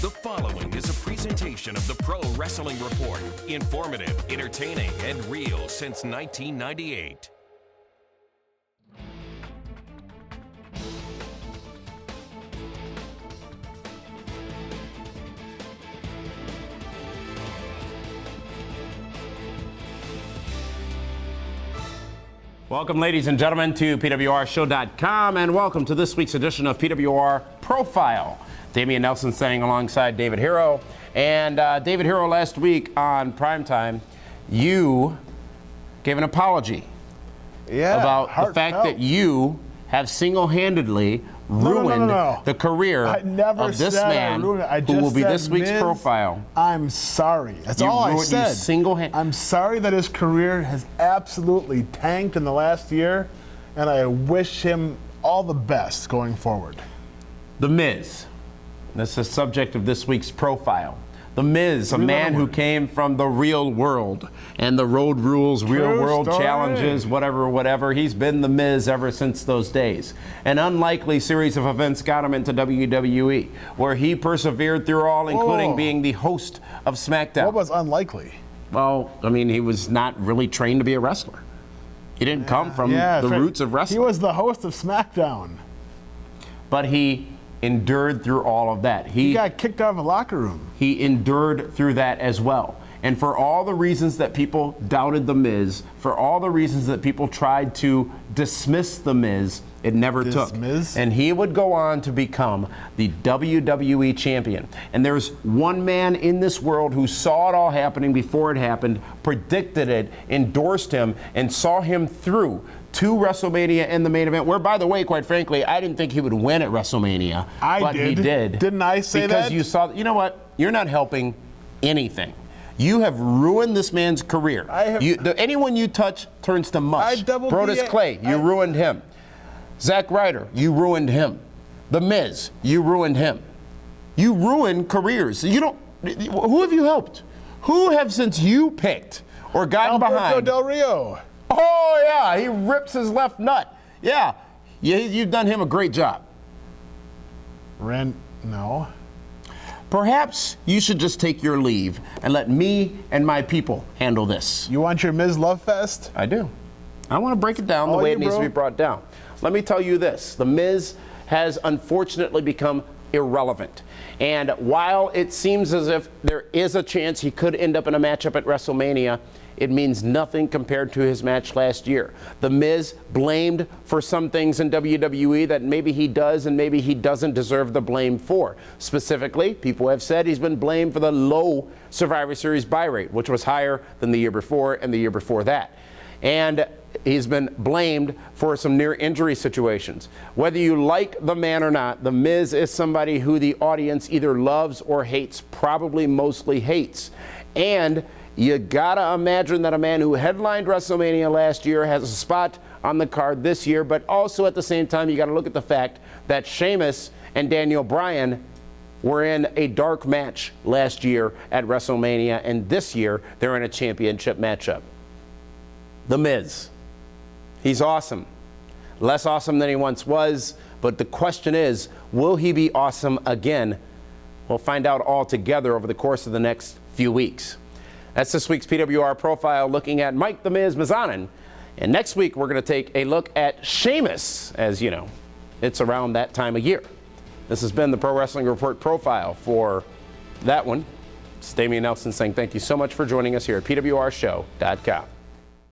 The following is a presentation of the Pro Wrestling Report. Informative, entertaining, and real since 1998. Welcome, ladies and gentlemen, to PWRshow.com, and welcome to this week's edition of PWR Profile. Damian Nelson standing alongside David Hero. And David Hero, last week on Primetime, you gave an apology about the fact that you have single-handedly ruined the career of this man who will be this week's profile. I'm sorry. That's all I said. I'm sorry that his career has absolutely tanked in the last year, and I wish him all the best going forward. The Miz. That's the subject of this week's profile. The Miz, a man who came from the real world and the road rules, real world challenges, whatever. He's been the Miz ever since those days. An unlikely series of events got him into WWE, where he persevered through all, including being the host of SmackDown. What was unlikely? Well, I mean, he was not really trained to be a wrestler. He didn't come from the roots of wrestling. He was the host of SmackDown. But he endured through all of that. He got kicked out of the locker room. He endured through that as well. And for all the reasons that people doubted The Miz, for all the reasons that people tried to dismiss The Miz, it never took. And he would go on to become the WWE champion. And there's one man in this world who saw it all happening before it happened, predicted it, endorsed him, and saw him through to WrestleMania and the main event, where, by the way, quite frankly, I didn't think he would win at WrestleMania. But he did. Didn't I say that? Because you saw, you know what? You're not helping anything. You have ruined this man's career. Anyone you touch turns to mush. Brodus Clay, you ruined him. Zack Ryder, you ruined him. The Miz, you ruined him. You ruined careers. You don't. Who have you helped? Who have, since you picked or gotten behind? Alberto Del Rio. Oh, yeah, he rips his left nut. Yeah, you've done him a great job. No. Perhaps you should just take your leave and let me and my people handle this. You want your Miz Love Fest? I do. I want to break it down the way it needs to be brought down. Let me tell you this. The Miz has unfortunately become irrelevant. And while it seems as if there is a chance he could end up in a matchup at WrestleMania, it means nothing compared to his match last year. The Miz blamed for some things in WWE that maybe he does and maybe he doesn't deserve the blame for. Specifically, people have said he's been blamed for the low Survivor Series buy rate, which was higher than the year before and the year before that. And he's been blamed for some near injury situations. Whether you like the man or not, The Miz is somebody who the audience either loves or hates, probably mostly hates. And you gotta imagine that a man who headlined WrestleMania last year has a spot on the card this year, but also at the same time, you gotta look at the fact that Sheamus and Daniel Bryan were in a dark match last year at WrestleMania, and this year they're in a championship matchup. The Miz, he's awesome. Less awesome than he once was, but the question is, will he be awesome again? We'll find out all together over the course of the next few weeks. That's this week's PWR Profile, looking at Mike the Miz Mizanin. And next week, we're going to take a look at Sheamus. As you know, it's around that time of year. This has been the Pro Wrestling Report Profile for that one. It's Damian Nelson saying thank you so much for joining us here at PWRshow.com.